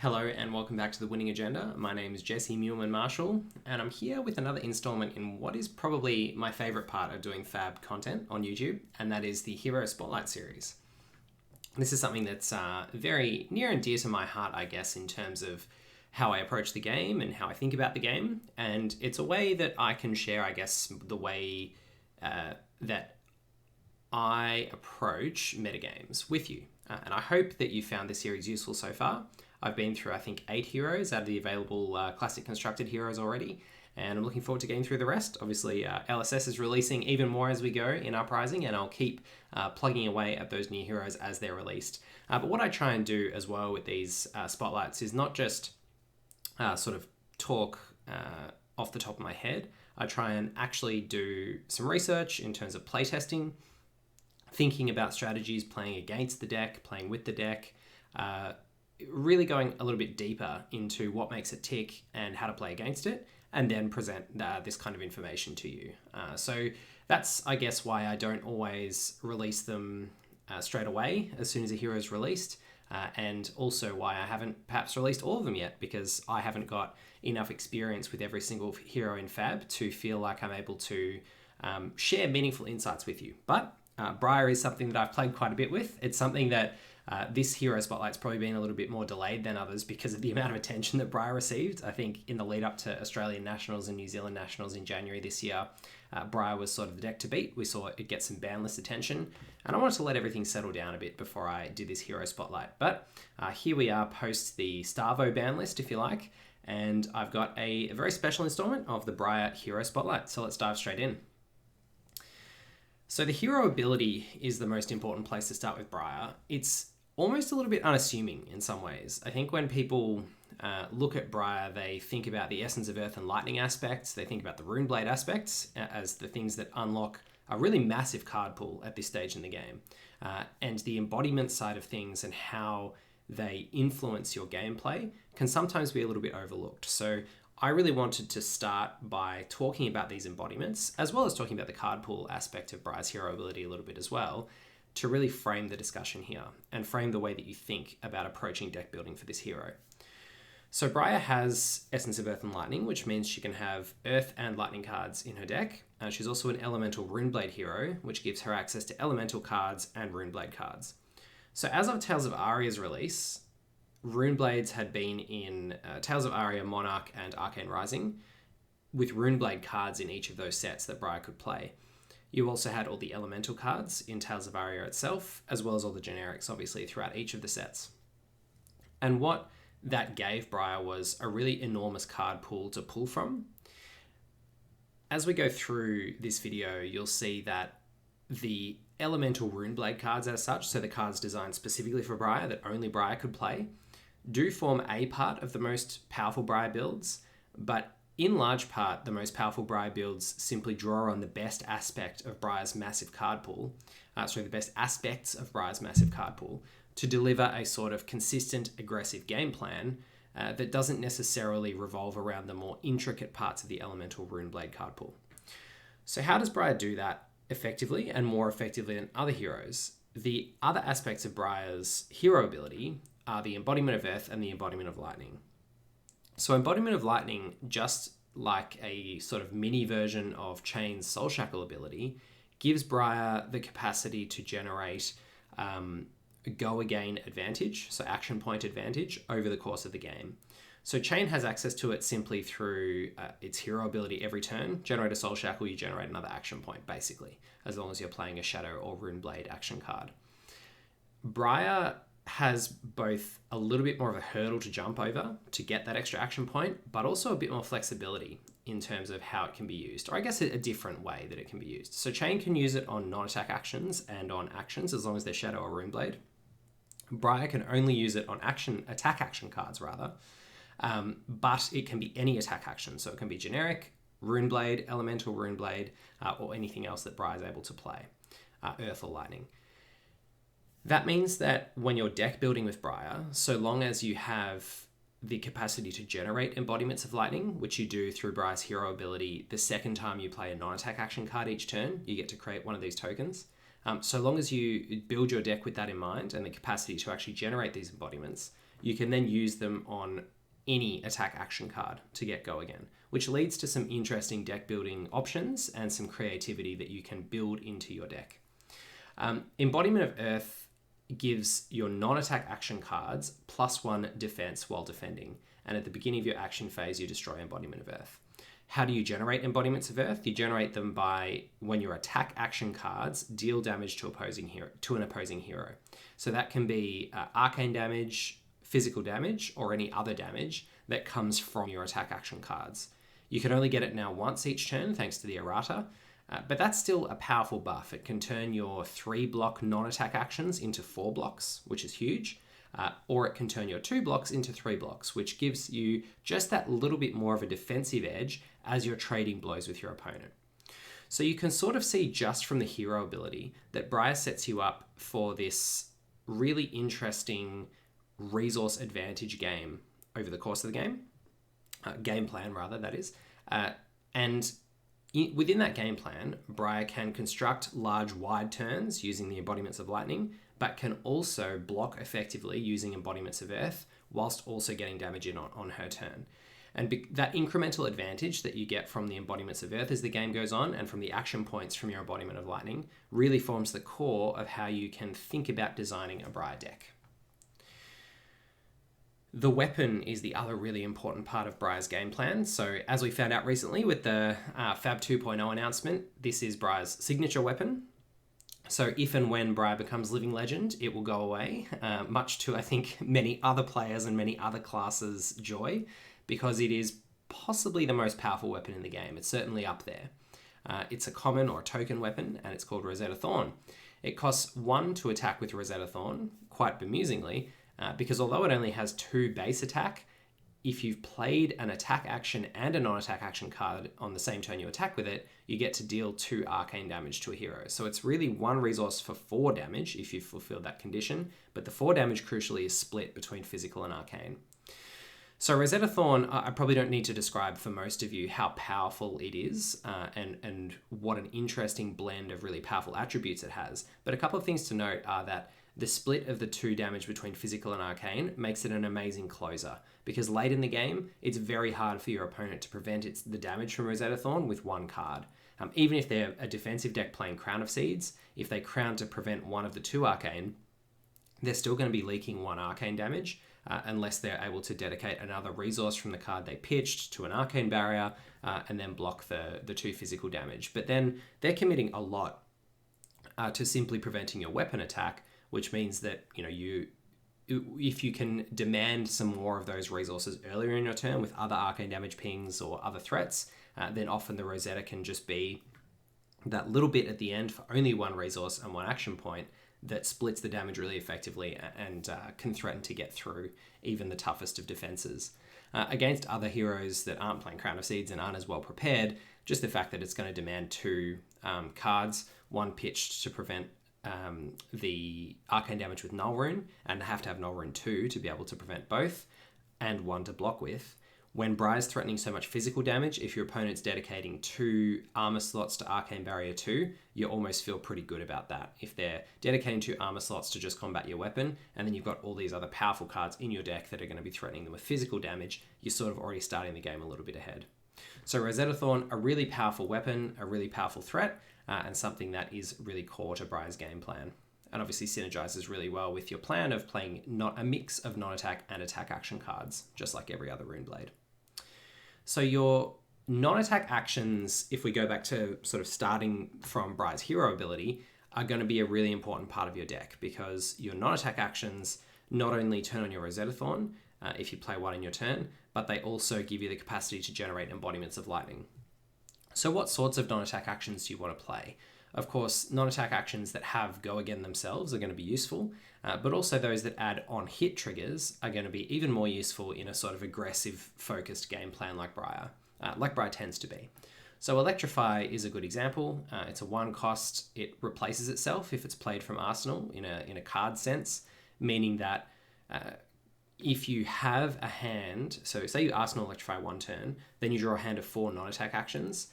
Hello and welcome back to The Winning Agenda. My name is Jesse Muehlman-Marshall and I'm here with another installment in what is probably my favourite part of doing FaB content on YouTube, and that is the Hero Spotlight series. This is something that's very near and dear to my heart, I guess, in terms of how I approach the game and how I think about the game, and it's a way that I can share, I guess, the way that I approach metagames with you. And I hope that you found this series useful so far. I've been through, I think, 8 heroes out of the available classic constructed heroes already, and I'm looking forward to getting through the rest. Obviously, LSS is releasing even more as we go in Uprising, and I'll keep plugging away at those new heroes as they're released. But what I try and do as well with these spotlights is not just sort of talk off the top of my head. I try and actually do some research in terms of playtesting, thinking about strategies, playing against the deck, playing with the deck, really going a little bit deeper into what makes it tick and how to play against it, and then present this kind of information to you. So that's, I guess, why I don't always release them straight away as soon as a hero is released, and also why I haven't perhaps released all of them yet, because I haven't got enough experience with every single hero in FaB to feel like I'm able to share meaningful insights with you. But Briar is something that I've played quite a bit with. It's something that this hero spotlight's probably been a little bit more delayed than others because of the amount of attention that Briar received. I think in the lead up to Australian Nationals and New Zealand Nationals in January this year, Briar was sort of the deck to beat. We saw it get some ban list attention, and I wanted to let everything settle down a bit before I did this hero spotlight. But here we are post the Starvo ban list, if you like, and I've got a very special installment of the Briar hero spotlight. So let's dive straight in. So the hero ability is the most important place to start with Briar. It's almost a little bit unassuming in some ways. I think when people look at Briar, they think about the Essence of Earth and Lightning aspects. They think about the Runeblade aspects as the things that unlock a really massive card pool at this stage in the game. And the embodiment side of things and how they influence your gameplay can sometimes be a little bit overlooked. So I really wanted to start by talking about these embodiments, as well as talking about the card pool aspect of Briar's hero ability a little bit as well, to really frame the discussion here and frame the way that you think about approaching deck building for this hero. So Briar has Essence of Earth and Lightning, which means she can have Earth and Lightning cards in her deck. She's also an Elemental Runeblade hero, which gives her access to Elemental cards and Runeblade cards. So as of Tales of Aria's release, Runeblades had been in Tales of Aria, Monarch, and Arcane Rising, with Runeblade cards in each of those sets that Briar could play. You also had all the Elemental cards in Tales of Aria itself, as well as all the generics, obviously, throughout each of the sets. And what that gave Briar was a really enormous card pool to pull from. As we go through this video, you'll see that the Elemental Runeblade cards as such, so the cards designed specifically for Briar that only Briar could play, do form a part of the most powerful Briar builds, but in large part, the most powerful Briar builds simply draw on the best aspect of Briar's massive card pool, the best aspects of Briar's massive card pool, to deliver a sort of consistent, aggressive game plan that doesn't necessarily revolve around the more intricate parts of the Elemental Runeblade card pool. So how does Briar do that effectively and more effectively than other heroes? The other aspects of Briar's hero ability are the embodiment of Earth and the embodiment of Lightning. So embodiment of Lightning, just like a sort of mini version of Chain's Soul Shackle ability, gives Briar the capacity to generate go again advantage, so action point advantage over the course of the game. So Chain has access to it simply through its hero ability every turn. Generate a Soul Shackle, you generate another action point, basically, as long as you're playing a Shadow or Runeblade action card. Briar has both a little bit more of a hurdle to jump over to get that extra action point, but also a bit more flexibility in terms of how it can be used, or I guess a different way that it can be used. So Chain can use it on non-attack actions and on actions as long as they're Shadow or Runeblade. Briar can only use it on attack action cards rather, but it can be any attack action. So it can be generic, Runeblade, Elemental Runeblade, or anything else that Briar is able to play, Earth or Lightning. That means that when you're deck building with Briar, so long as you have the capacity to generate embodiments of Lightning, which you do through Briar's hero ability, the second time you play a non-attack action card each turn, you get to create one of these tokens. So long as you build your deck with that in mind and the capacity to actually generate these embodiments, you can then use them on any attack action card to get go again, which leads to some interesting deck building options and some creativity that you can build into your deck. Embodiment of Earth gives your non-attack action cards +1 defense while defending, and at the beginning of your action phase you destroy Embodiment of Earth. How do you generate Embodiments of Earth? You generate them by, when your attack action cards deal damage to an opposing hero. So that can be arcane damage, physical damage, or any other damage that comes from your attack action cards. You can only get it now once each turn thanks to the errata, but that's still a powerful buff. It can turn your 3-block non-attack actions into 4 blocks, which is huge, or it can turn your 2 blocks into 3 blocks, which gives you just that little bit more of a defensive edge as you're trading blows with your opponent. So you can sort of see just from the hero ability that Briar sets you up for this really interesting resource advantage game over the course of the game plan rather, that is. Within that game plan, Briar can construct large wide turns using the Embodiments of Lightning, but can also block effectively using Embodiments of Earth, whilst also getting damage in on her turn. And that incremental advantage that you get from the Embodiments of Earth as the game goes on, and from the action points from your Embodiment of Lightning, really forms the core of how you can think about designing a Briar deck. The weapon is the other really important part of Briar's game plan. So as we found out recently with the FaB 2.0 announcement, this is Briar's signature weapon. So if and when Briar becomes Living Legend, it will go away, much to, I think, many other players and many other classes' joy, because it is possibly the most powerful weapon in the game. It's certainly up there. It's a common or token weapon, and it's called Rosetta Thorn. It costs 1 to attack with Rosetta Thorn, quite bemusingly, because although it only has 2 base attack, if you've played an attack action and a non-attack action card on the same turn you attack with it, you get to deal 2 arcane damage to a hero. So it's really 1 resource for 4 damage if you've fulfilled that condition, but the 4 damage crucially is split between physical and arcane. So Rosetta Thorn, I probably don't need to describe for most of you how powerful it is and what an interesting blend of really powerful attributes it has. But a couple of things to note are that the split of the 2 damage between physical and arcane makes it an amazing closer, because late in the game, it's very hard for your opponent to prevent the damage from Rosetta Thorn with 1 card. Even if they're a defensive deck playing Crown of Seeds, if they crown to prevent 1 of the 2 arcane, they're still going to be leaking 1 arcane damage, unless they're able to dedicate another resource from the card they pitched to an arcane barrier and then block the 2 physical damage. But then they're committing a lot to simply preventing your weapon attack, which means that if you can demand some more of those resources earlier in your turn with other arcane damage pings or other threats, then often the Rosetta can just be that little bit at the end for only 1 resource and 1 action point that splits the damage really effectively and can threaten to get through even the toughest of defenses. Against other heroes that aren't playing Crown of Seeds and aren't as well prepared, just the fact that it's going to demand 2 cards, 1 pitched to prevent the arcane damage with Null Rune, and have to have Null Rune 2 to be able to prevent both, and 1 to block with. When Briar's threatening so much physical damage, if your opponent's dedicating 2 armor slots to Arcane Barrier 2, you almost feel pretty good about that. If they're dedicating 2 armor slots to just combat your weapon, and then you've got all these other powerful cards in your deck that are going to be threatening them with physical damage, you're sort of already starting the game a little bit ahead. So Rosetta Thorn, a really powerful weapon, a really powerful threat, and something that is really core to Briar's game plan. And obviously synergizes really well with your plan of playing not a mix of non-attack and attack action cards, just like every other Runeblade. So your non-attack actions, if we go back to sort of starting from Briar's hero ability, are going to be a really important part of your deck, because your non-attack actions not only turn on your Rosetta Thorn if you play 1 in your turn, but they also give you the capacity to generate Embodiments of Lightning. So what sorts of non-attack actions do you want to play? Of course, non-attack actions that have go again themselves are going to be useful, but also those that add on hit triggers are going to be even more useful in a sort of aggressive focused game plan like Briar tends to be. So Electrify is a good example. It's a 1 cost. It replaces itself if it's played from Arsenal in a card sense, meaning that if you have a hand, so say you Arsenal Electrify 1 turn, then you draw a hand of 4 non-attack actions.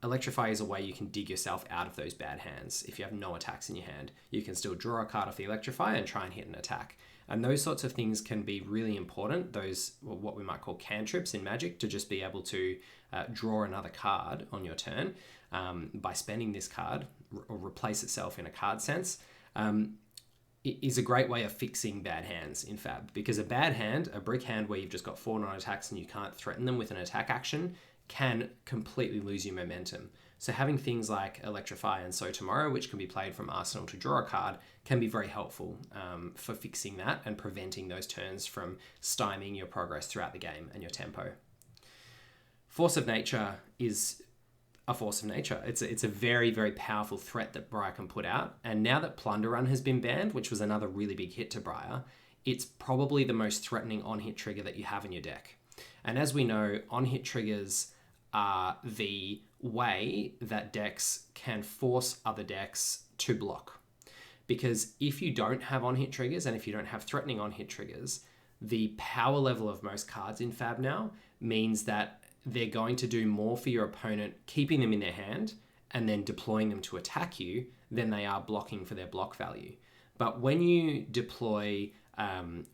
Electrify is a way you can dig yourself out of those bad hands. If you have no attacks in your hand, you can still draw a card off the Electrify and try and hit an attack. And those sorts of things can be really important, those what we might call cantrips in Magic, to just be able to draw another card on your turn by spending this card or replace itself in a card sense. It is a great way of fixing bad hands in FaB, because a bad hand, a brick hand where you've just got 4 non-attacks and you can't threaten them with an attack action, can completely lose you momentum. So having things like Electrify and So Tomorrow, which can be played from Arsenal to draw a card, can be very helpful for fixing that and preventing those turns from stymieing your progress throughout the game and your tempo. Force of Nature is a force of nature. It's a very, very powerful threat that Briar can put out. And now that Plunder Run has been banned, which was another really big hit to Briar, it's probably the most threatening on-hit trigger that you have in your deck. And as we know, on-hit triggers are the way that decks can force other decks to block. Because if you don't have on-hit triggers, and if you don't have threatening on-hit triggers, the power level of most cards in FaB now means that they're going to do more for your opponent keeping them in their hand and then deploying them to attack you than they are blocking for their block value. But when you deploy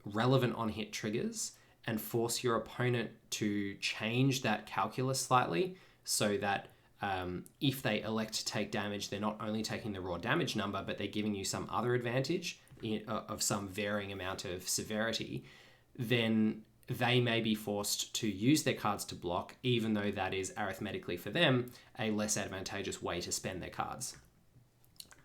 relevant on-hit triggers and force your opponent to change that calculus slightly so that if they elect to take damage, they're not only taking the raw damage number, but they're giving you some other advantage of some varying amount of severity, then they may be forced to use their cards to block, even though that is arithmetically for them a less advantageous way to spend their cards.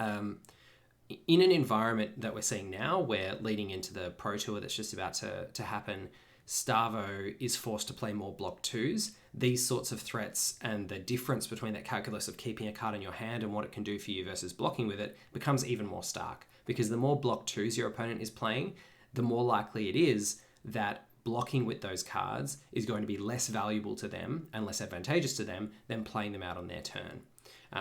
In an environment that we're seeing now, where leading into the Pro Tour that's just about to happen, Stavo is forced to play more block 2s. These sorts of threats and the difference between that calculus of keeping a card in your hand and what it can do for you versus blocking with it becomes even more stark, because the more block 2s your opponent is playing, the more likely it is that blocking with those cards is going to be less valuable to them and less advantageous to them than playing them out on their turn.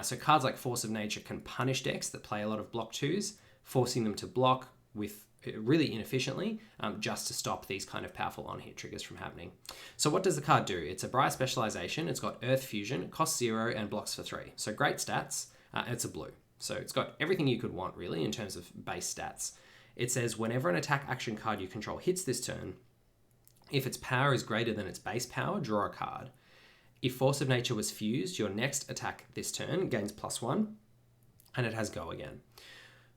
So cards like Force of Nature can punish decks that play a lot of block 2s, forcing them to block with really inefficiently, just to stop these kind of powerful on-hit triggers from happening. So what does the card do? It's a Briar specialization. It's got Earth Fusion, costs 0 and blocks for 3. So great stats. It's a blue. So it's got everything you could want really in terms of base stats. It says whenever an attack action card you control hits this turn, if its power is greater than its base power, draw a card. If Force of Nature was fused, your next attack this turn gains +1, and it has Go again.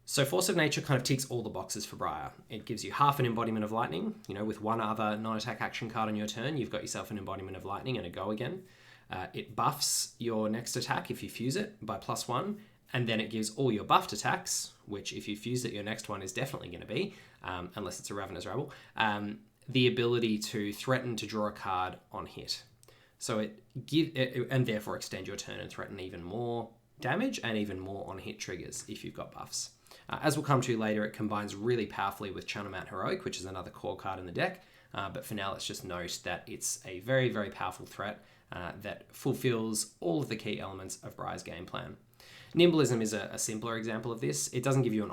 So Force of Nature kind of ticks all the boxes for Briar. It gives you half an Embodiment of Lightning. You know, with one other non-attack action card on your turn, you've got yourself an Embodiment of Lightning and a Go again. It buffs your next attack if you fuse it by +1, and then it gives all your buffed attacks, which if you fuse it, your next one is definitely going to be, unless it's a Ravenous Rabble, the ability to threaten to draw a card on hit. So and therefore extend your turn and threaten even more damage and even more on hit triggers if you've got buffs. As we'll come to later, it combines really powerfully with Channel Mount Heroic, which is another core card in the deck. But for now, let's just note that it's a very, very powerful threat that fulfills all of the key elements of Briar's game plan. Nimblism is a simpler example of this. It doesn't give you an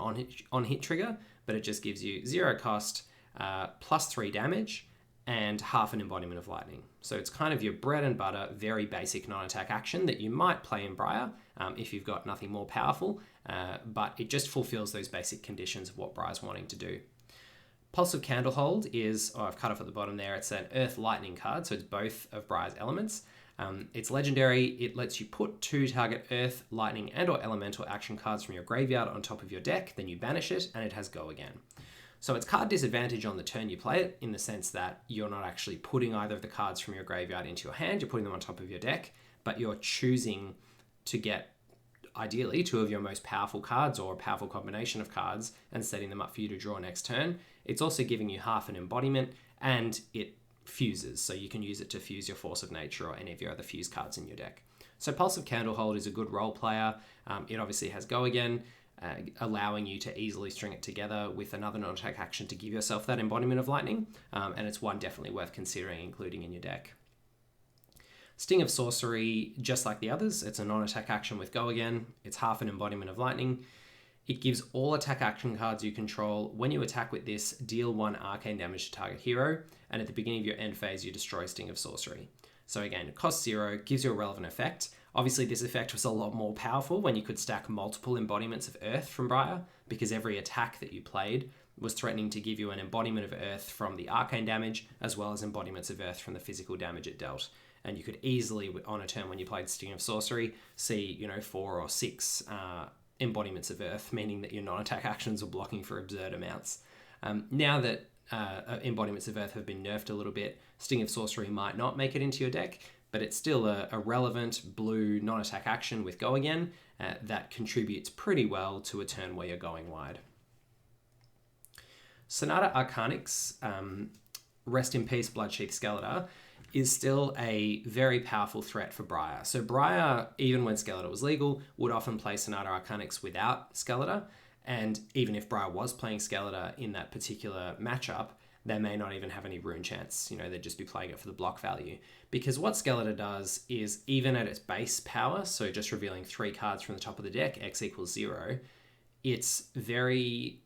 on-hit trigger, but it just gives you 0 cost, +3 damage, and half an Embodiment of Lightning. So it's kind of your bread and butter, very basic non-attack action that you might play in Briar if you've got nothing more powerful, but it just fulfills those basic conditions of what Briar's wanting to do. Pulse of Candlehold is, I've cut off at the bottom there, it's an Earth Lightning card, so it's both of Briar's elements. It's legendary. It lets you put 2 target Earth, Lightning, and or Elemental action cards from your graveyard on top of your deck, then you banish it, and it has Go again. So it's card disadvantage on the turn you play it, in the sense that you're not actually putting either of the cards from your graveyard into your hand, you're putting them on top of your deck, but you're choosing to get, ideally, 2 of your most powerful cards or a powerful combination of cards and setting them up for you to draw next turn. It's also giving you half an embodiment, and it fuses, so you can use it to fuse your Force of Nature or any of your other fuse cards in your deck. So Pulse of Candlehold is a good role player. It obviously has Go again, allowing you to easily string it together with another non-attack action to give yourself that Embodiment of Lightning, and it's one definitely worth considering including in your deck. Sting of Sorcery, just like the others, it's a non-attack action with Go again. It's half an Embodiment of Lightning. It gives all attack action cards you control, when you attack with this, deal 1 arcane damage to target hero, and at the beginning of your end phase, you destroy Sting of Sorcery. So again, it costs 0, gives you a relevant effect. Obviously, this effect was a lot more powerful when you could stack multiple embodiments of Earth from Briar, because every attack that you played was threatening to give you an embodiment of earth from the arcane damage, as well as embodiments of earth from the physical damage it dealt. And you could easily, on a turn when you played Sting of Sorcery, see 4 or 6 embodiments of earth, meaning that your non-attack actions were blocking for absurd amounts. Now that embodiments of earth have been nerfed a little bit, Sting of Sorcery might not make it into your deck, but it's still a relevant blue non-attack action with Go Again that contributes pretty well to a turn where you're going wide. Sonata Archonics, rest in peace Bloodsheath Skeletor, is still a very powerful threat for Briar. So Briar, even when Skeletor was legal, would often play Sonata Archonics without Skeletor, and even if Briar was playing Skeletor in that particular matchup, they may not even have any rune chance. They'd just be playing it for the block value. Because what Skeletor does is, even at its base power, so just revealing 3 cards from the top of the deck, X equals 0, it's very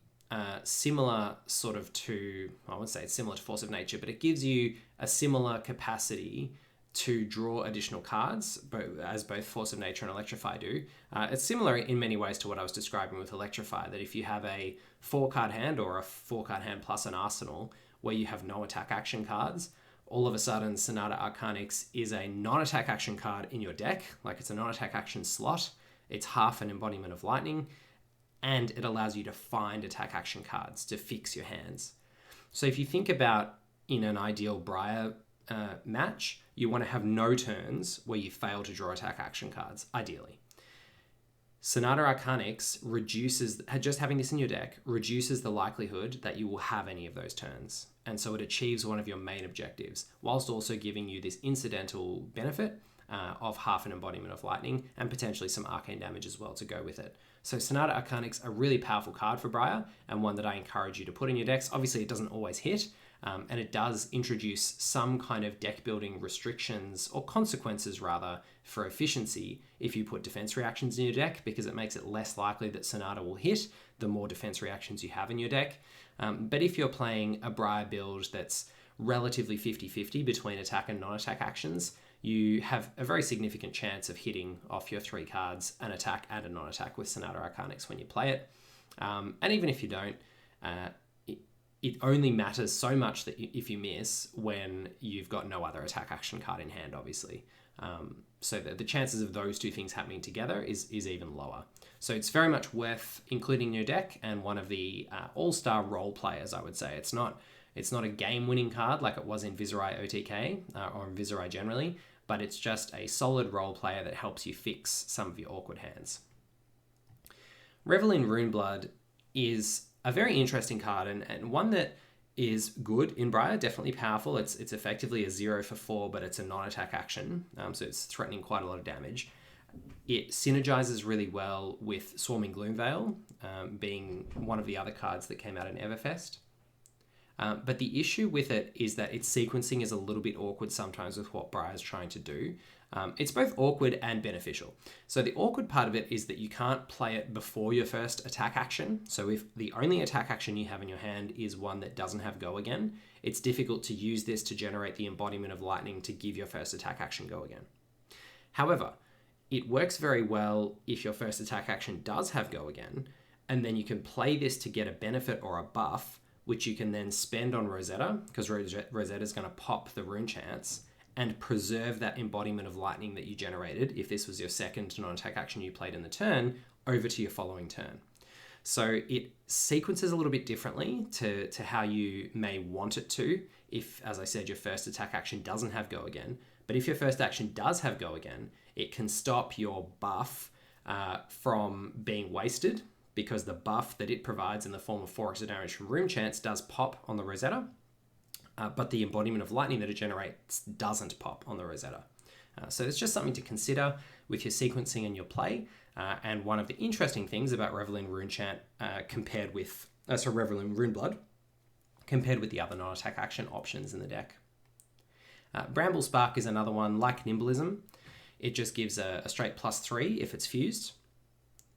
similar sort of to, I wouldn't say it's similar to Force of Nature, but it gives you a similar capacity to draw additional cards, as both Force of Nature and Electrify do. It's similar in many ways to what I was describing with Electrify, that if you have a 4-card hand or a 4-card hand plus an arsenal where you have no attack action cards, all of a sudden Sonata Archonics is a non-attack action card in your deck, like it's a non-attack action slot, it's half an embodiment of lightning, and it allows you to find attack action cards to fix your hands. So if you think about in an ideal Briar match, you want to have no turns where you fail to draw attack action cards, ideally. Sonata Archonics just having this in your deck reduces the likelihood that you will have any of those turns. And so it achieves one of your main objectives, whilst also giving you this incidental benefit of half an embodiment of lightning and potentially some arcane damage as well to go with it. So Sonata Archonics, a really powerful card for Briar, and one that I encourage you to put in your decks. Obviously, it doesn't always hit, and it does introduce some kind of deck building restrictions, or consequences rather, for efficiency if you put defense reactions in your deck, because it makes it less likely that Sonata will hit the more defense reactions you have in your deck. But if you're playing a Briar build that's relatively 50-50 between attack and non-attack actions, you have a very significant chance of hitting off your 3 cards, an attack and a non-attack with Sonata Archonics when you play it. And even if you don't, it only matters so much that if you miss when you've got no other attack action card in hand, obviously. So the chances of those 2 things happening together is even lower. So it's very much worth including in your deck, and one of the all-star role players, I would say. It's not a game-winning card like it was in Viserai OTK or in Viserai generally, but it's just a solid role player that helps you fix some of your awkward hands. Revel in Runeblood is a very interesting card, and one that is good in Briar, definitely powerful. It's effectively a 0 for 4, but it's a non-attack action, so it's threatening quite a lot of damage. It synergizes really well with Swarming Gloomveil, being one of the other cards that came out in Everfest. But the issue with it is that its sequencing is a little bit awkward sometimes with what Briar is trying to do. It's both awkward and beneficial. So the awkward part of it is that you can't play it before your first attack action. So if the only attack action you have in your hand is one that doesn't have Go Again, it's difficult to use this to generate the embodiment of lightning to give your first attack action Go Again. However, it works very well if your first attack action does have Go Again, and then you can play this to get a benefit or a buff, which you can then spend on Rosetta, because Rosetta is going to pop the rune chance and preserve that embodiment of lightning that you generated, if this was your second non-attack action you played in the turn, over to your following turn. So it sequences a little bit differently to how you may want it to, if, as I said, your first attack action doesn't have Go Again. But if your first action does have Go Again, it can stop your buff from being wasted, because the buff that it provides in the form of 4 extra damage from Rune Chance does pop on the Rosetta, but the embodiment of lightning that it generates doesn't pop on the Rosetta. So it's just something to consider with your sequencing and your play, and one of the interesting things about Revel in Runechant Revel in Runeblood, compared with the other non-attack action options in the deck. Bramble Spark is another one like Nimblism. It just gives a straight +3 if it's fused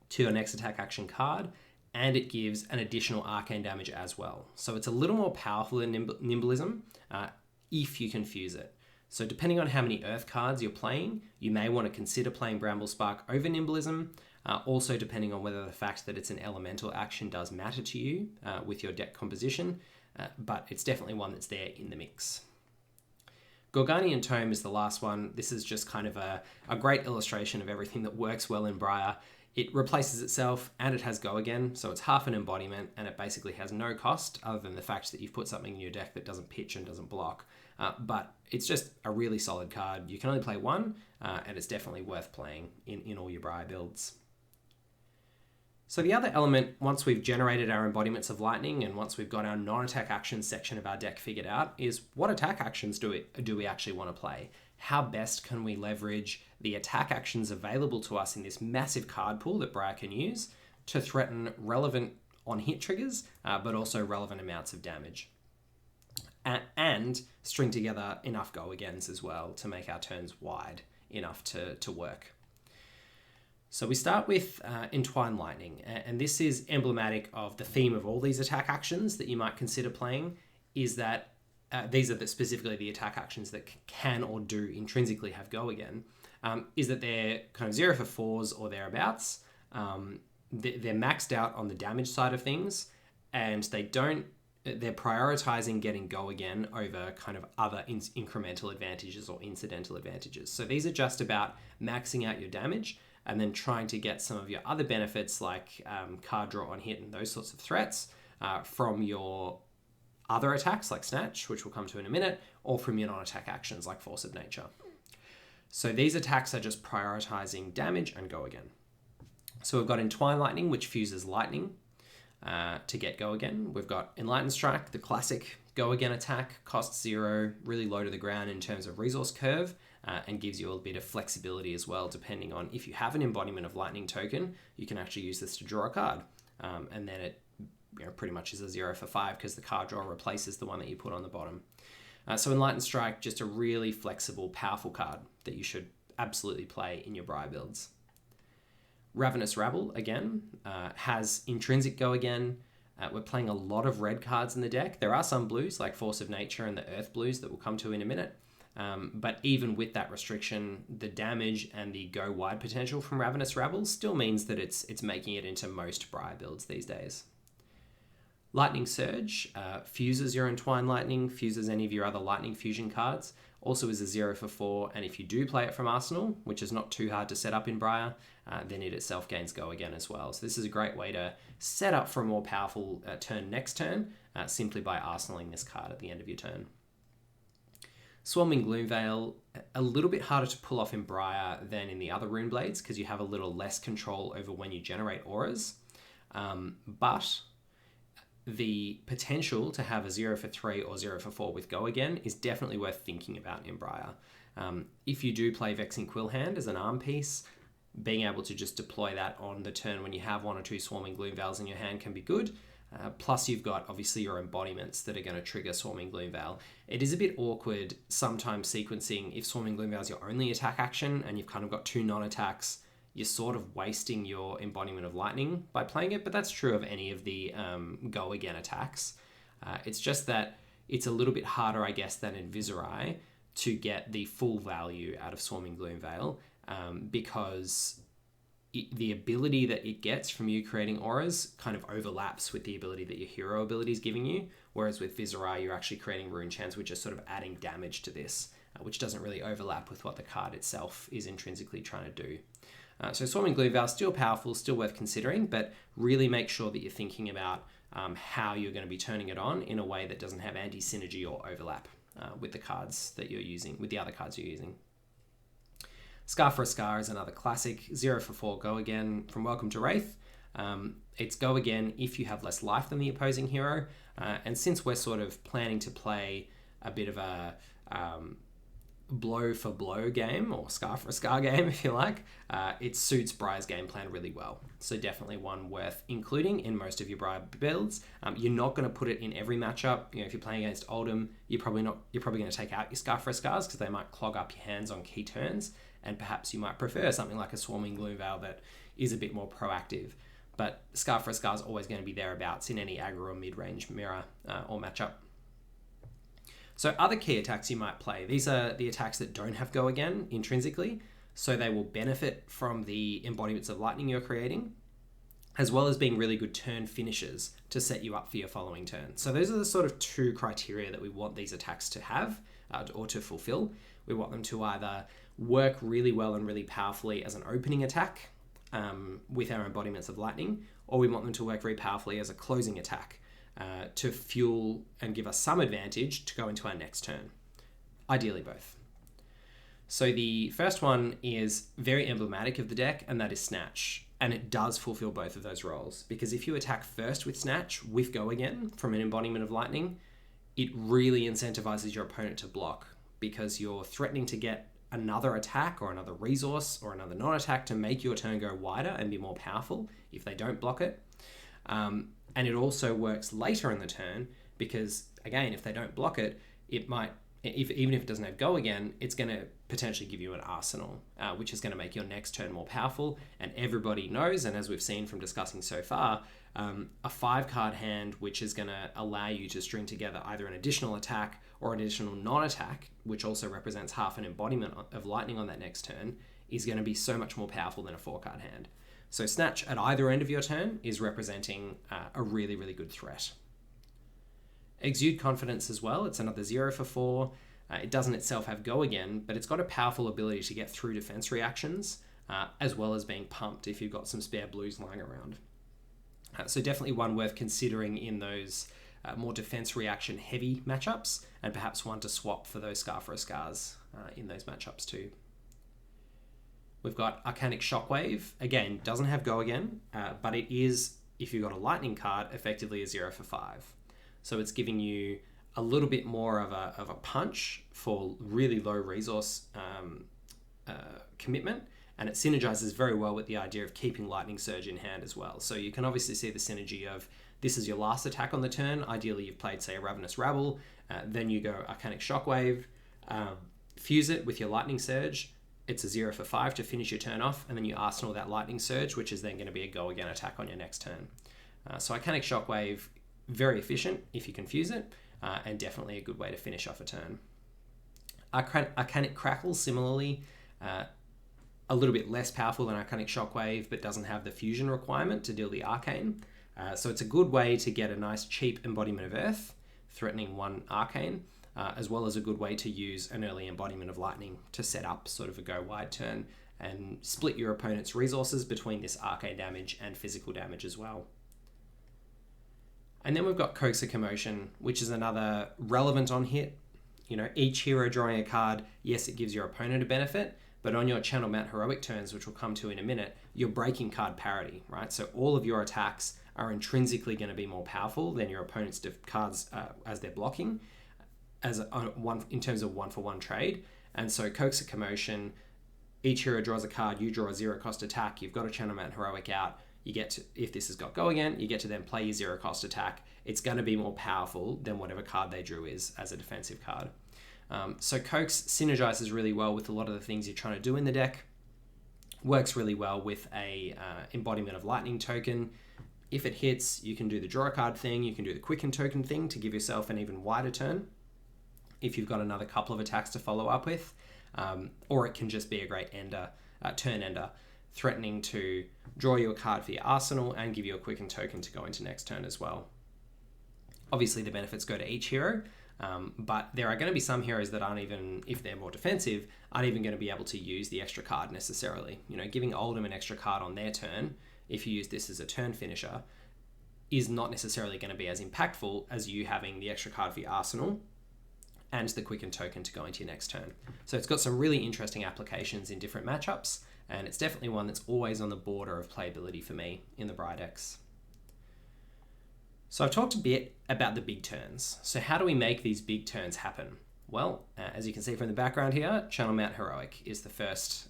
to your next attack action card, and it gives an additional arcane damage as well. So it's a little more powerful than Nimblism if you can fuse it. So depending on how many Earth cards you're playing, you may want to consider playing Bramble Spark over Nimblism, Also depending on whether the fact that it's an elemental action does matter to you with your deck composition, but it's definitely one that's there in the mix. Gorganian Tome is the last one. This is just kind of a great illustration of everything that works well in Briar. It replaces itself and it has Go Again, so it's half an embodiment and it basically has no cost other than the fact that you've put something in your deck that doesn't pitch and doesn't block. But it's just a really solid card. You can only play one and it's definitely worth playing in all your Briar builds. So the other element, once we've generated our embodiments of lightning and once we've got our non-attack actions section of our deck figured out, is what attack actions do we actually want to play? How best can we leverage the attack actions available to us in this massive card pool that Briar can use to threaten relevant on-hit triggers, but also relevant amounts of damage? And string together enough go-agains as well to make our turns wide enough to work. So we start with Entwine Lightning, and this is emblematic of the theme of all these attack actions that you might consider playing, is that these are specifically the attack actions that can or do intrinsically have Go Again, is that they're kind of 0 for 4s or thereabouts. They're maxed out on the damage side of things, and they're prioritizing getting Go Again over kind of other incremental advantages or incidental advantages. So these are just about maxing out your damage and then trying to get some of your other benefits like card draw on hit and those sorts of threats from your other attacks like Snatch, which we'll come to in a minute, or from your non-attack actions like Force of Nature. So these attacks are just prioritizing damage and Go Again. So we've got Entwine Lightning, which fuses lightning to get Go Again. We've got Enlightened Strike, the classic Go Again attack, costs 0, really low to the ground in terms of resource curve, and gives you a bit of flexibility as well, depending on if you have an embodiment of lightning token, you can actually use this to draw a card. And then it pretty much is a 0 for 5 because the card draw replaces the one that you put on the bottom. So Enlightened Strike, just a really flexible, powerful card that you should absolutely play in your Briar builds. Ravenous Rabble, again, has intrinsic Go Again. We're playing a lot of red cards in the deck. There are some blues, like Force of Nature and the Earth blues that we'll come to in a minute. But even with that restriction, the damage and the go wide potential from Ravenous Rabble still means that it's making it into most Briar builds these days. Lightning Surge fuses your Entwine Lightning, fuses any of your other Lightning Fusion cards, also is a 0 for 4, and if you do play it from Arsenal, which is not too hard to set up in Briar, then it itself gains Go Again as well. So this is a great way to set up for a more powerful turn next turn, simply by arsenaling this card at the end of your turn. Swarming Gloomveil, a little bit harder to pull off in Briar than in the other Runeblades, because you have a little less control over when you generate auras, but the potential to have a 0 for 3 or 0 for 4 with Go Again is definitely worth thinking about in Briar. If you do play Vexing Quillhand as an arm piece, being able to just deploy that on the turn when you have 1 or 2 Swarming Gloomveils in your hand can be good. Plus you've got obviously your embodiments that are going to trigger Swarming Gloomveil. It is a bit awkward sometimes sequencing if Swarming Gloomveil is your only attack action and you've kind of got 2 non-attacks. You're sort of wasting your embodiment of lightning by playing it, but that's true of any of the Go Again attacks. It's just that it's a little bit harder, I guess, than in Viserai to get the full value out of Swarming Gloomveil because the ability that it gets from you creating auras kind of overlaps with the ability that your hero ability is giving you, whereas with Viserai, you're actually creating rune chants, which are sort of adding damage to this, which doesn't really overlap with what the card itself is intrinsically trying to do. So Swarming Gloomveil, still powerful, still worth considering, but really make sure that you're thinking about how you're going to be turning it on in a way that doesn't have anti-synergy or overlap with the cards that you're using, with the other cards you're using. Scar for a Scar is another classic, 0 for 4 Go Again from Welcome to Wraith. It's Go Again if you have less life than the opposing hero, and since we're sort of planning to play a bit of a blow for blow game, or Scar for a Scar game if you like, it suits Briar's game plan really well. So definitely one worth including in most of your Briar builds. You're not going to put it in every matchup. If you're playing against Oldhim, you're probably going to take out your Scar for a Scars because they might clog up your hands on key turns, and perhaps you might prefer something like a Swarming Gloomveil that is a bit more proactive. But Scar for a Scar is always going to be thereabouts in any aggro or mid-range mirror or matchup. So other key attacks you might play, these are the attacks that don't have Go Again intrinsically. so they will benefit from the embodiments of lightning you're creating, as well as being really good turn finishers to set you up for your following turn. So those are the sort of two criteria that we want these attacks to have or to fulfill. We want them to either work really well and really powerfully as an opening attack with our embodiments of lightning, or we want them to work very powerfully as a closing attack to fuel and give us some advantage to go into our next turn. Ideally both. So the first one is very emblematic of the deck, and that is Snatch. And it does fulfill both of those roles, because if you attack first with Snatch with Go Again from an embodiment of lightning, it really incentivizes your opponent to block, because you're threatening to get another attack or another resource or another non-attack to make your turn go wider and be more powerful if they don't block it. And it also works later in the turn, because again, if they don't block it, it might, even if it doesn't have Go Again, it's going to potentially give you an arsenal, which is going to make your next turn more powerful. And everybody knows, and as we've seen from discussing so far, a 5-card hand which is going to allow you to string together either an additional attack or an additional non-attack, which also represents half an embodiment of lightning on that next turn, is going to be so much more powerful than a 4-card hand. So Snatch at either end of your turn is representing a really, really good threat. Exude Confidence as well. It's another 0 for 4. It doesn't itself have Go Again, but it's got a powerful ability to get through defense reactions, as well as being pumped if you've got some spare blues lying around. So definitely one worth considering in those more defense reaction heavy matchups, and perhaps one to swap for those Scar for a Scars in those matchups too. We've got Arcanic Shockwave. Again, doesn't have Go Again, but it is, if you've got a lightning card, effectively a 0 for 5. So it's giving you a little bit more of a punch for really low resource commitment, and it synergizes very well with the idea of keeping Lightning Surge in hand as well. So you can obviously see the synergy of this is your last attack on the turn. Ideally, you've played, say, a Ravenous Rabble, then you go Arcanic Shockwave, fuse it with your Lightning Surge. It's a 0 for 5 to finish your turn off, and then you arsenal that Lightning Surge, which is then going to be a Go Again attack on your next turn. So Arcanic Shockwave, very efficient if you can fuse it, and definitely a good way to finish off a turn. Arcanic Crackle, similarly, a little bit less powerful than Arcanic Shockwave, but doesn't have the fusion requirement to deal the arcane. So it's a good way to get a nice cheap embodiment of Earth, threatening one arcane, as well as a good way to use an early embodiment of lightning to set up sort of a go wide turn and split your opponent's resources between this arcane damage and physical damage as well. And then we've got Coax a Commotion, which is another relevant on hit. You know, each hero drawing a card, yes, it gives your opponent a benefit, but on your Channel Mount Heroic turns, which we'll come to in a minute, you're breaking card parity, right? So all of your attacks are intrinsically going to be more powerful than your opponent's cards as they're blocking, in terms of 1-for-1 trade. And so Coax a Commotion, each hero draws a card, you draw a 0-cost attack, you've got a Channel Mount Heroic out, you get to, if this has got Go Again, you get to then play your 0-cost attack. It's going to be more powerful than whatever card they drew is as a defensive card. So Coax synergizes really well with a lot of the things you're trying to do in the deck. Works really well with a embodiment of lightning token. If it hits, you can do the draw a card thing, you can do the quicken token thing to give yourself an even wider turn if you've got another couple of attacks to follow up with, or it can just be a great ender, turn ender, threatening to draw you a card for your arsenal and give you a quicken token to go into next turn as well. Obviously the benefits go to each hero, but there are going to be some heroes that aren't even, if they're more defensive, aren't even going to be able to use the extra card necessarily. You know, giving Oldhim an extra card on their turn, if you use this as a turn finisher, is not necessarily going to be as impactful as you having the extra card for your arsenal and the quicken token to go into your next turn. So it's got some really interesting applications in different matchups, and it's definitely one that's always on the border of playability for me in the Briar decks. So I've talked a bit about the big turns. So how do we make these big turns happen? Well, as you can see from the background here, Channel Mount Heroic is the first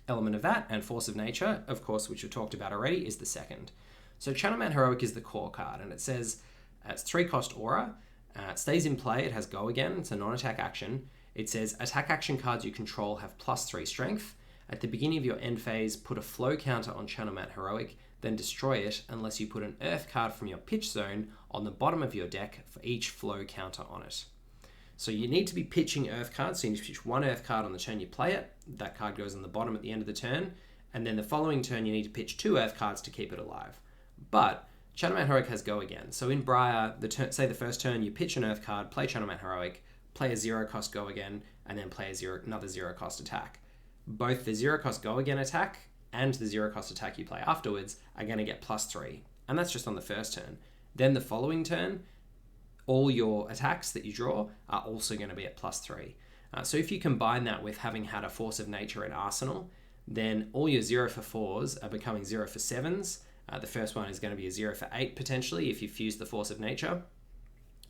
element of that, and Force of Nature, of course, which we've talked about already, is the second. So Channel Mount Heroic is the core card, and it says it's 3-cost aura, it stays in play, it has Go Again, it's a non-attack action. It says attack action cards you control have +3 strength. At the beginning of your end phase, put a flow counter on Channel Mount Heroic, then destroy it unless you put an earth card from your pitch zone on the bottom of your deck for each flow counter on it. So you need to be pitching earth cards. So you need to pitch one earth card on the turn you play it. That card goes on the bottom at the end of the turn. And then the following turn, you need to pitch 2 earth cards to keep it alive. But Channelman Heroic has go again. So in Briar, say the first turn, you pitch an earth card, play Channelman Heroic, play a 0-cost go again, and then play another 0-cost attack. Both the 0-cost go again attack and the 0-cost attack you play afterwards are going to get +3. And that's just on the first turn. Then the following turn, all your attacks that you draw are also going to be at +3. So if you combine that with having had a Force of Nature in Arsenal, then all your 0 for 4s are becoming 0 for 7s. The first one is going to be a 0 for 8 potentially if you fuse the Force of Nature,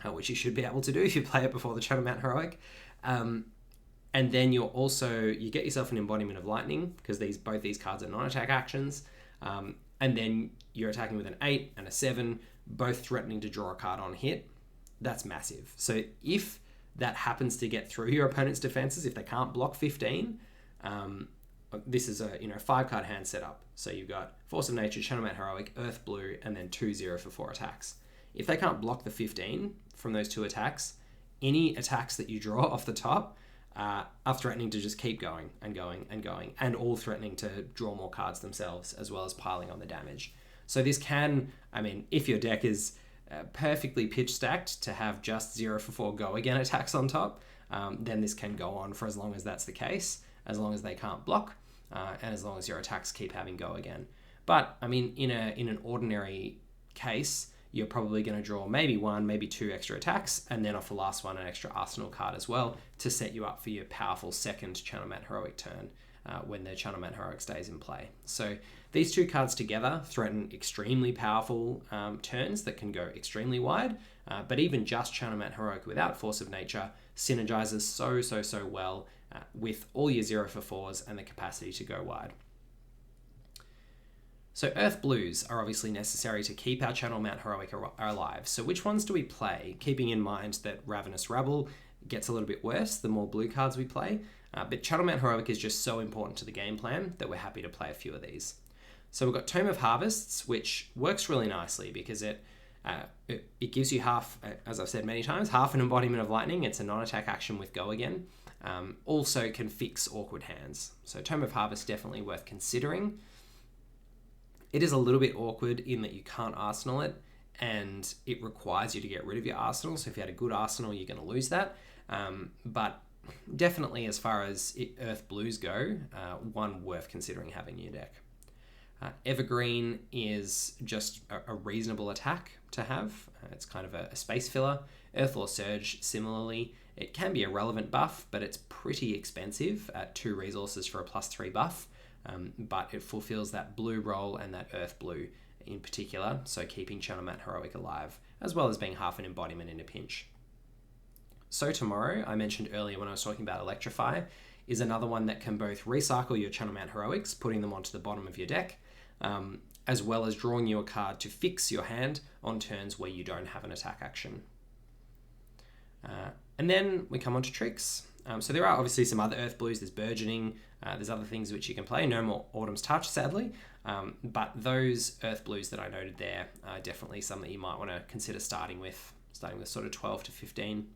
which you should be able to do if you play it before the Channelman Heroic. And then you get yourself an Embodiment of Lightning, because both these cards are non-attack actions. And then you're attacking with an 8 and a 7, both threatening to draw a card on hit. That's massive. So if that happens to get through your opponent's defenses, if they can't block 15, this is a 5-card hand setup. So you've got Force of Nature, Channelman Heroic, Earth Blue, and then 2 0 for 4 attacks. If they can't block the 15 from those 2 attacks, any attacks that you draw off the top are threatening to just keep going and going and going, and all threatening to draw more cards themselves, as well as piling on the damage. So this can, if your deck is perfectly pitch stacked to have just 0 for 4 go again attacks on top, then this can go on for as long as that's the case, as long as they can't block, and as long as your attacks keep having go again. But in an ordinary case, you're probably going to draw maybe 1, maybe 2 extra attacks, and then off the last one, an extra Arsenal card as well to set you up for your powerful second Channelman Heroic turn when the Channelman Heroic stays in play. So these 2 cards together threaten extremely powerful turns that can go extremely wide, but even just Channelman Heroic without Force of Nature synergizes so well with all your 0 for 4s and the capacity to go wide. So Earth Blues are obviously necessary to keep our Channelman Heroic alive. So which ones do we play, keeping in mind that Ravenous Rabble gets a little bit worse the more blue cards we play, but Channelman Heroic is just so important to the game plan that we're happy to play a few of these. So we've got Tome of Harvests, which works really nicely because it gives you half, as I've said many times, half an Embodiment of Lightning. It's a non-attack action with go again. Also can fix awkward hands. So Tome of Harvest definitely worth considering. It is a little bit awkward in that you can't Arsenal it, and it requires you to get rid of your Arsenal. So if you had a good Arsenal, you're going to lose that. But definitely as far as Earth Blues go, one worth considering having in your deck. Evergreen is just a reasonable attack to have. It's kind of a space filler. Earthlore Surge, similarly, it can be a relevant buff, but it's pretty expensive at 2 resources for a +3 buff. But it fulfills that blue role and that Earth Blue in particular, so keeping Channelman Heroic alive, as well as being half an embodiment in a pinch. So Tomorrow, I mentioned earlier when I was talking about Electrify, is another one that can both recycle your Channelman Heroics, putting them onto the bottom of your deck, as well as drawing you a card to fix your hand on turns where you don't have an attack action. And then we come on to tricks. So there are obviously some other Earth Blues. There's Burgeoning. There's other things which you can play. No more Autumn's Touch, sadly. But those Earth Blues that I noted there are definitely some that you might want to consider starting with sort of 12 to 15.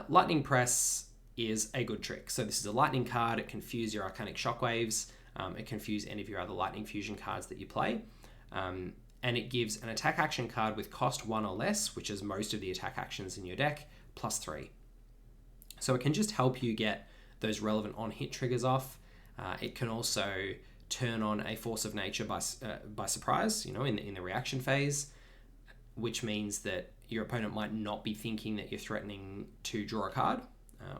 Lightning Press is a good trick. So this is a lightning card. It can fuse your Arcanic Shockwaves. It can fuse any of your other Lightning Fusion cards that you play. And it gives an attack action card with cost 1 or less, which is most of the attack actions in your deck, +3. So it can just help you get those relevant on-hit triggers off. It can also turn on a Force of Nature by surprise, in the reaction phase, which means that your opponent might not be thinking that you're threatening to draw a card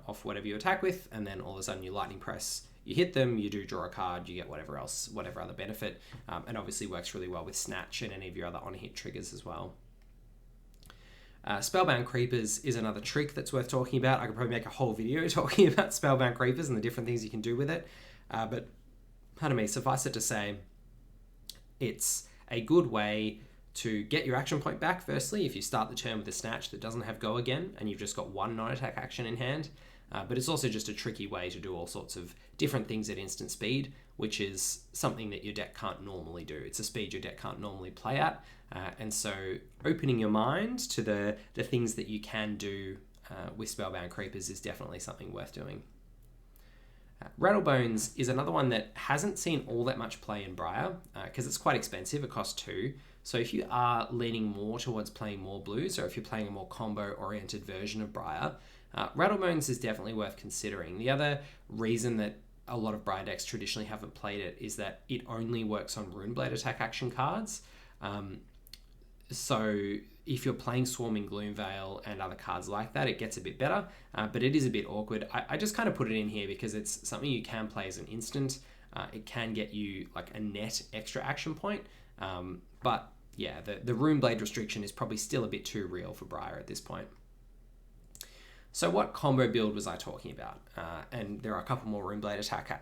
off whatever you attack with, and then all of a sudden you Lightning Press, you hit them, you do draw a card, you get whatever other benefit, and obviously works really well with Snatch and any of your other on-hit triggers as well. Spellbound Creepers is another trick that's worth talking about. I could probably make a whole video talking about Spellbound Creepers and the different things you can do with it. But suffice it to say, it's a good way to get your action point back, firstly, if you start the turn with a Snatch that doesn't have go again, and you've just got 1 non-attack action in hand. But it's also just a tricky way to do all sorts of different things at instant speed, which is something that your deck can't normally do. It's a speed your deck can't normally play at. And so opening your mind to the things that you can do with Spellbound Creepers is definitely something worth doing. Rattlebones is another one that hasn't seen all that much play in Briar because it's quite expensive. It costs 2. So if you are leaning more towards playing more blues, or if you're playing a more combo-oriented version of Briar, Rattlebones is definitely worth considering. The other reason that a lot of Briar decks traditionally haven't played it is that it only works on Runeblade attack action cards. So if you're playing Swarming Gloomveil and other cards like that, it gets a bit better, but it is a bit awkward. I just kind of put it in here because it's something you can play as an instant. It can get you like a net extra action point, but yeah, the Runeblade restriction is probably still a bit too real for Briar at this point. So what combo build was I talking about? And there are a couple more Runeblade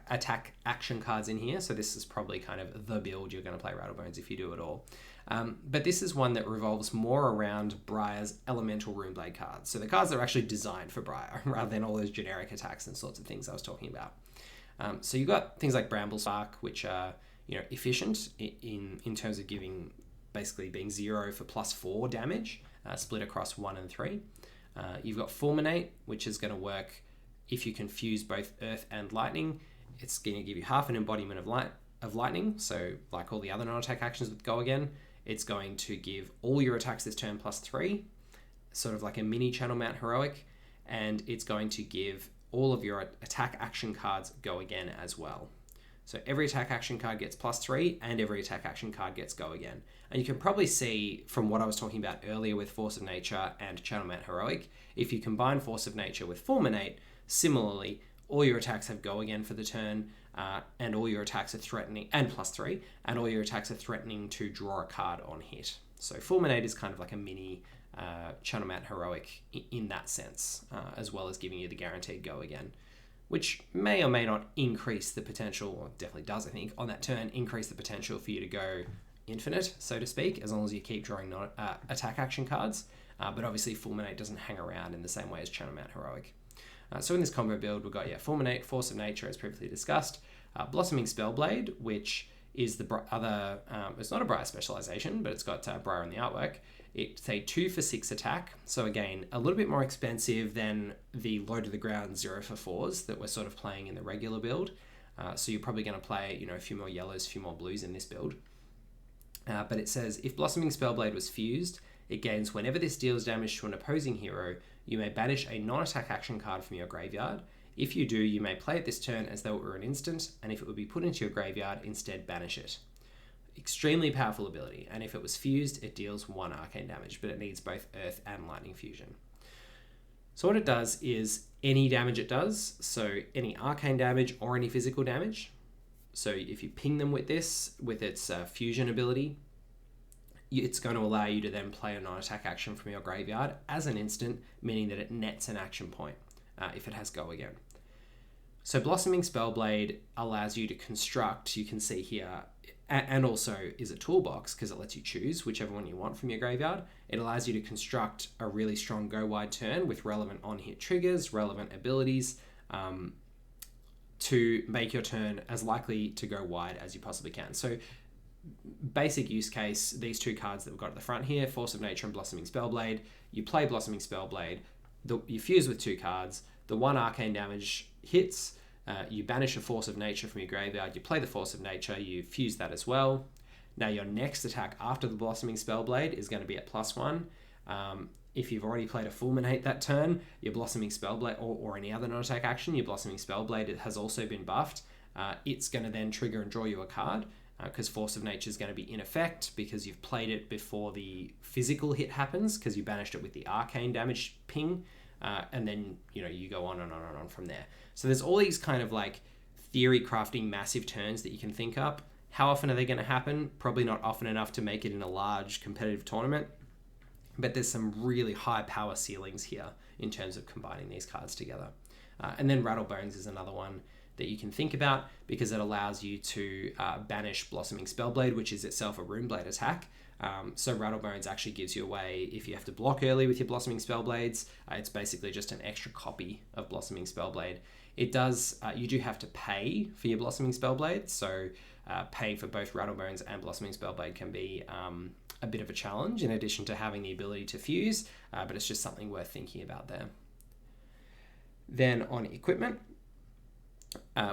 attack action cards in here, so this is probably kind of the build you're going to play Rattlebones if you do at all. But this is one that revolves more around Briar's Elemental Runeblade cards. So the cards that are actually designed for Briar, rather than all those generic attacks and sorts of things I was talking about. So you've got things like Bramble Spark, which are efficient in terms of basically being 0 for +4 damage, split across 1 and 3. You've got Fulminate, which is going to work if you confuse both Earth and Lightning. It's going to give you half an embodiment of Lightning, so like all the other non-attack actions with Go Again, it's going to give all your attacks this turn +3, sort of like a mini Channel Mount Heroic, and it's going to give all of your attack action cards Go Again as well. So every attack action card gets +3, and every attack action card gets Go Again. And you can probably see from what I was talking about earlier with Force of Nature and Channel Mount Heroic, if you combine Force of Nature with Fulminate, similarly, all your attacks have Go Again for the turn, and all your attacks are threatening, and +3, and all your attacks are threatening to draw a card on hit. So Fulminate is kind of like a mini Channel Mount Heroic in that sense, as well as giving you the guaranteed Go Again, which may or may not increase the potential, or definitely does, I think, on that turn, increase the potential for you to go infinite, so to speak, as long as you keep drawing attack action cards. But obviously Fulminate doesn't hang around in the same way as Channel Mount Heroic. So in this combo build, we've got Fulminate, Force of Nature, as previously discussed, Blossoming Spellblade, which is the other, it's not a Briar specialization, but it's got Briar in the artwork. It's a 2 for 6 attack, so again, a little bit more expensive than the low to the ground 0 for 4s that we're sort of playing in the regular build. So you're probably going to play, a few more yellows, a few more blues in this build. But it says, if Blossoming Spellblade was fused, it gains whenever this deals damage to an opposing hero, you may banish a non-attack action card from your graveyard. If you do, you may play it this turn as though it were an instant, and if it would be put into your graveyard, instead banish it. Extremely powerful ability, and if it was fused, it deals 1 arcane damage, but it needs both Earth and Lightning fusion. So what it does is any damage it does, so any arcane damage or any physical damage. So if you ping them with this, with its fusion ability, it's going to allow you to then play a non-attack action from your graveyard as an instant, meaning that it nets an action point if it has Go Again. So Blossoming Spellblade allows you to construct, you can see here, and also is a toolbox because it lets you choose whichever one you want from your graveyard. It allows you to construct a really strong go wide turn with relevant on-hit triggers, relevant abilities, to make your turn as likely to go wide as you possibly can. So basic use case, these two cards that we've got at the front here, Force of Nature and Blossoming Spellblade. You play Blossoming Spellblade, you fuse with 2 cards, the 1 arcane damage hits, you banish a Force of Nature from your graveyard, you play the Force of Nature, you fuse that as well. Now your next attack after the Blossoming Spellblade is going to be at +1. If you've already played a Fulminate that turn, your Blossoming Spellblade, or any other non-attack action, your Blossoming Spellblade has also been buffed. It's going to then trigger and draw you a card, because Force of Nature is going to be in effect because you've played it before the physical hit happens, because you banished it with the arcane damage ping, and then you go on and on and on from there. So there's all these kind of like theory crafting massive turns that you can think up. How often are they going to happen? Probably not often enough to make it in a large competitive tournament, but there's some really high power ceilings here in terms of combining these cards together. And then Rattlebones is another one that you can think about because it allows you to banish Blossoming Spellblade, which is itself a Runeblade attack. So Rattlebones actually gives you a way, if you have to block early with your Blossoming Spellblades, it's basically just an extra copy of Blossoming Spellblade. It does, you do have to pay for your Blossoming Spellblade, so paying for both Rattlebones and Blossoming Spellblade can be a bit of a challenge in addition to having the ability to fuse, but it's just something worth thinking about there. Then on equipment,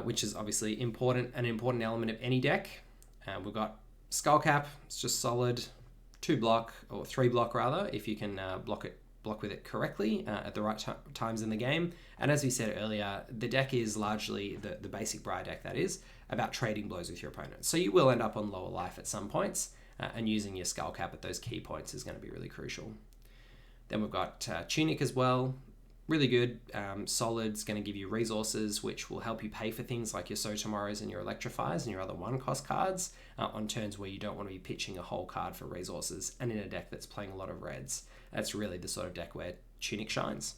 which is obviously an important element of any deck, we've got Skullcap. It's just solid 2-block, or 3-block rather, if you can block with it correctly at the right times in the game. And as we said earlier, the deck is largely, the basic Briar deck that is, about trading blows with your opponent. So you will end up on lower life at some points, and using your Skullcap at those key points is going to be really crucial. Then we've got Tunic as well. Really good, solid. It's going to give you resources which will help you pay for things like your So Tomorrows and your Electrifies and your other 1-cost cards on turns where you don't want to be pitching a whole card for resources, and in a deck that's playing a lot of reds. That's really the sort of deck where Tunic shines.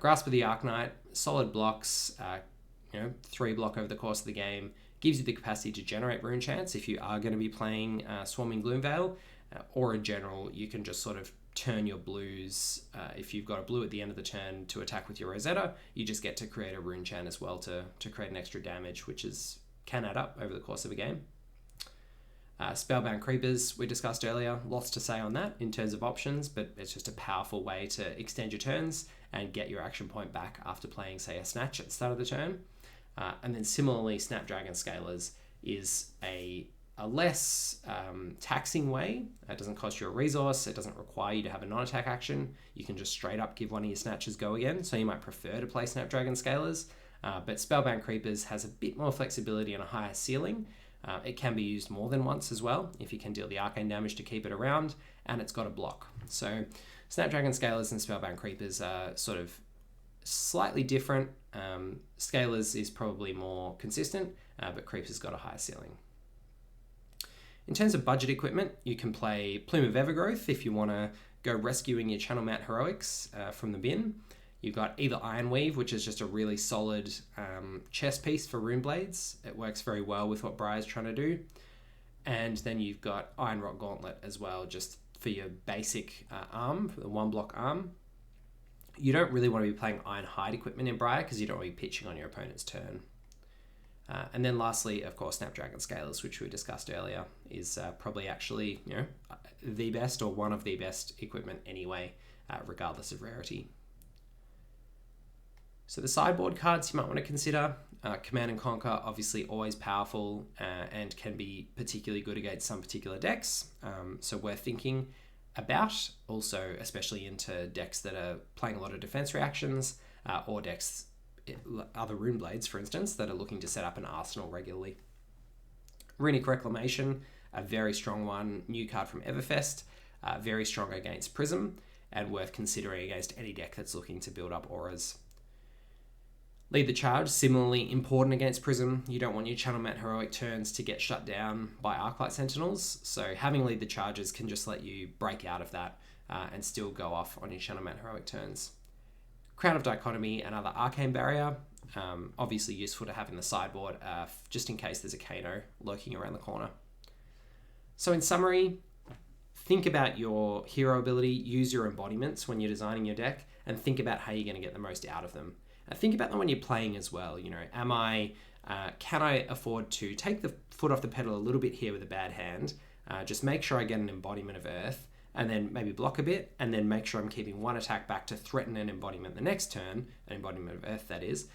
Grasp of the Arknight, solid blocks, 3-block over the course of the game, gives you the capacity to generate rune chance if you are going to be playing Swarming Gloomveil, or in general, you can just sort of turn your blues, if you've got a blue at the end of the turn to attack with your Rosetta, you just get to create a rune chant as well to create an extra damage, which can add up over the course of a game. Spellbound Creepers, we discussed earlier, lots to say on that in terms of options, but it's just a powerful way to extend your turns and get your action point back after playing, say, a Snatch at the start of the turn. And then similarly, Snapdragon Scalers is a less taxing way. It doesn't cost you a resource. It doesn't require you to have a non-attack action. You can just straight up give one of your snatches go again. So you might prefer to play Snapdragon Scalers. But Spellbound Creepers has a bit more flexibility and a higher ceiling. It can be used more than once as well if you can deal the arcane damage to keep it around, and it's got a block. So Snapdragon Scalers and Spellbound Creepers are sort of slightly different. Scalers is probably more consistent, but Creepers got a higher ceiling. In terms of budget equipment, you can play Plume of Evergrowth if you want to go rescuing your Channel Mount Heroics from the bin. You've got either Ironweave, which is just a really solid chest piece for Runeblades. It works very well with what Briar's trying to do. And then you've got Iron Rock Gauntlet as well, just for your basic arm, for the 1-block arm. You don't really want to be playing Iron Hide equipment in Briar because you don't want to be pitching on your opponent's turn. And then lastly, of course, Snapdragon Scalers, which we discussed earlier, is probably actually the best or one of the best equipment anyway, regardless of rarity. So the sideboard cards you might want to consider. Command and Conquer, obviously always powerful and can be particularly good against some particular decks. So worth thinking about, also especially into decks that are playing a lot of defense reactions or decks, other Runeblades, for instance, that are looking to set up an arsenal regularly. Runic Reclamation, a very strong one, new card from Everfest, very strong against Prism, and worth considering against any deck that's looking to build up auras. Lead the Charge, similarly important against Prism. You don't want your Channel Mount Heroic turns to get shut down by Arclight Sentinels, so having Lead the Charges can just let you break out of that and still go off on your Channel Mount Heroic turns. Crown of Dichotomy, another Arcane Barrier, obviously useful to have in the sideboard just in case there's a Kano lurking around the corner. So in summary, think about your hero ability, use your embodiments when you're designing your deck, and think about how you're going to get the most out of them. Think about them when you're playing as well. Can I afford to take the foot off the pedal a little bit here with a bad hand, just make sure I get an embodiment of Earth, and then maybe block a bit, and then make sure I'm keeping one attack back to threaten an embodiment the next turn, an embodiment of Earth that is,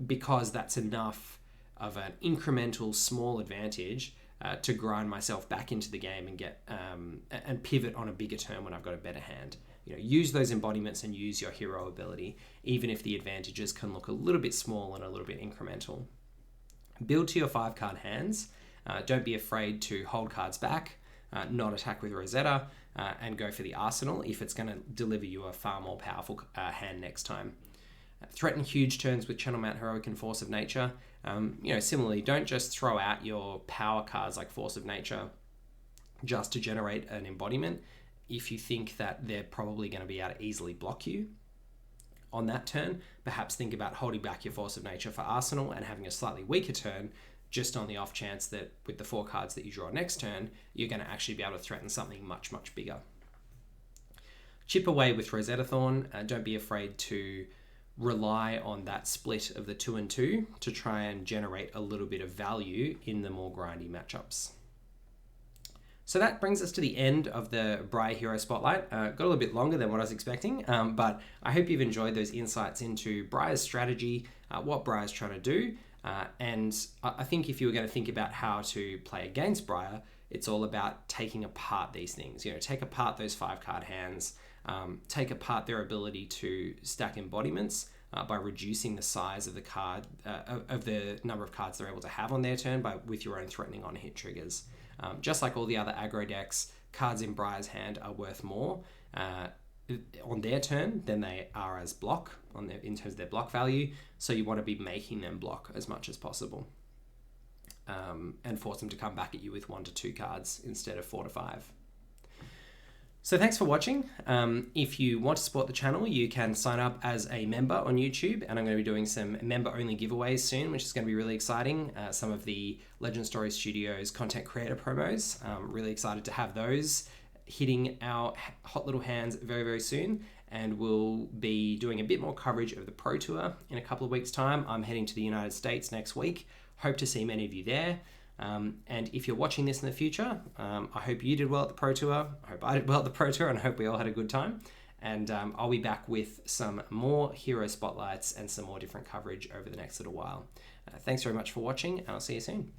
because that's enough of an incremental small advantage to grind myself back into the game and get and pivot on a bigger turn when I've got a better hand. Use those embodiments and use your hero ability, even if the advantages can look a little bit small and a little bit incremental. Build to your 5-card hands. Don't be afraid to hold cards back, not attack with Rosetta, and go for the arsenal if it's going to deliver you a far more powerful hand next time. Threaten huge turns with Channel Mount Heroic and Force of Nature. Similarly, don't just throw out your power cards like Force of Nature just to generate an embodiment if you think that they're probably going to be able to easily block you on that turn. Perhaps think about holding back your Force of Nature for Arsenal and having a slightly weaker turn just on the off chance that with the 4 cards that you draw next turn, you're going to actually be able to threaten something much, much bigger. Chip away with Rosetta Thorn. Don't be afraid to rely on that split of the 2 and 2 to try and generate a little bit of value in the more grindy matchups. So that brings us to the end of the Briar Hero Spotlight. Got a little bit longer than what I was expecting, but I hope you've enjoyed those insights into Briar's strategy, what Briar's trying to do, and I think if you were going to think about how to play against Briar, it's all about taking apart these things. Take apart those 5-card hands, take apart their ability to stack embodiments by reducing the size of the card, of the number of cards they're able to have on their turn with your own threatening on hit triggers. Just like all the other aggro decks, cards in Briar's hand are worth more on their turn than they are as block in terms of their block value. So you want to be making them block as much as possible, and force them to come back at you with 1 to 2 cards instead of 4 to 5. So thanks for watching. If you want to support the channel, you can sign up as a member on YouTube, and I'm going to be doing some member-only giveaways soon, which is going to be really exciting. Some of the Legend Story Studios content creator promos. Really excited to have those hitting our hot little hands very, very soon, and we'll be doing a bit more coverage of the Pro Tour in a couple of weeks' time. I'm heading to the United States next week. Hope to see many of you there. And if you're watching this in the future, I hope you did well at the Pro Tour. I hope I did well at the Pro Tour, and I hope we all had a good time. And I'll be back with some more hero spotlights and some more different coverage over the next little while. Thanks very much for watching, and I'll see you soon.